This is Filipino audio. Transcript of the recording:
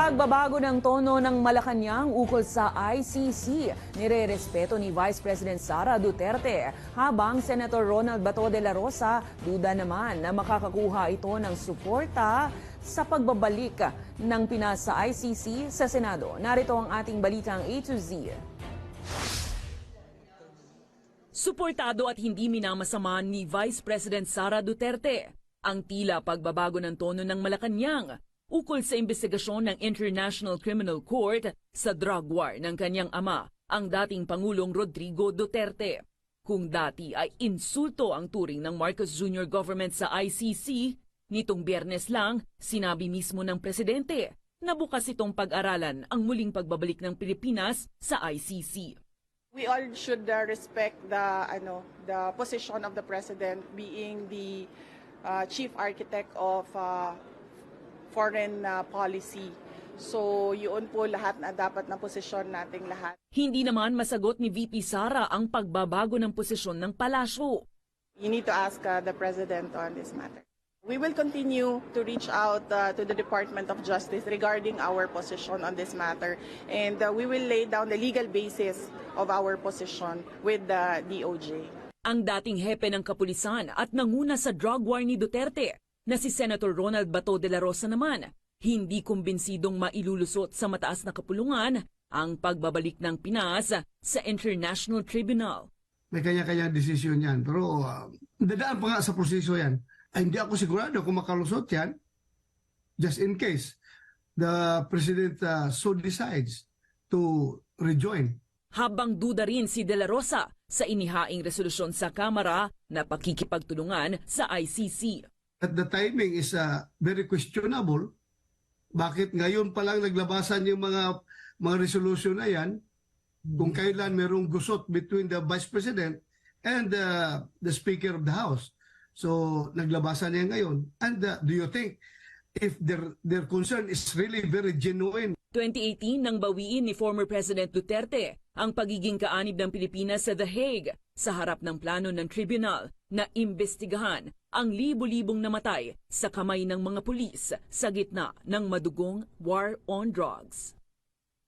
Pagbabago ng tono ng Malacanang ukol sa ICC, nirerespeto ni Vice President Sara Duterte. Habang Senator Ronald Bato de la Rosa, duda naman na makakakuha ito ng suporta sa pagbabalik ng Pinas sa ICC sa Senado. Narito ang ating balitang A to Z. Suportado at hindi minamasama ni Vice President Sara Duterte ang tila pagbabago ng tono ng Malacanang ukol sa investigasyon ng International Criminal Court sa drug war ng kanyang ama, ang dating Pangulong Rodrigo Duterte. Kung dati ay insulto ang turing ng Marcos Jr. government sa ICC, nitong Biyernes lang sinabi mismo ng presidente na bukas itong pag-aralan ang muling pagbabalik ng Pilipinas sa ICC. We all should respect the position of the president being the chief architect of foreign policy. So yun po lahat na dapat na posisyon nating lahat. Hindi naman masagot ni VP Sara ang pagbabago ng posisyon ng palasyo. You need to ask the president on this matter. We will continue to reach out to the Department of Justice regarding our position on this matter, and we will lay down the legal basis of our position with the DOJ. Ang dating hepe ng kapulisan at nanguna sa drug war ni Duterte na si Senator Ronald Bato de la Rosa naman, hindi kumbinsidong mailulusot sa mataas na kapulungan ang pagbabalik ng Pinas sa International Tribunal. May kanya-kanya desisyon yan, pero dadaan pa nga sa proseso yan. Ay, hindi ako sigurado kung makalusot yan, just in case the President so decides to rejoin. Habang duda rin si De La Rosa sa inihaing resolusyon sa Kamara na pakikipagtulungan sa ICC. At the timing is very questionable. Bakit ngayon pa lang naglabasan yung mga resolution na yan kung kailan merong gusot between the Vice President and the Speaker of the House. So naglabasan niya ngayon. And do you think if their concern is really very genuine? 2018 nang bawiin ni former President Duterte ang pagiging kaanib ng Pilipinas sa The Hague sa harap ng plano ng tribunal na imbestigahan ang libo-libong namatay sa kamay ng mga pulis sa gitna ng madugong war on drugs.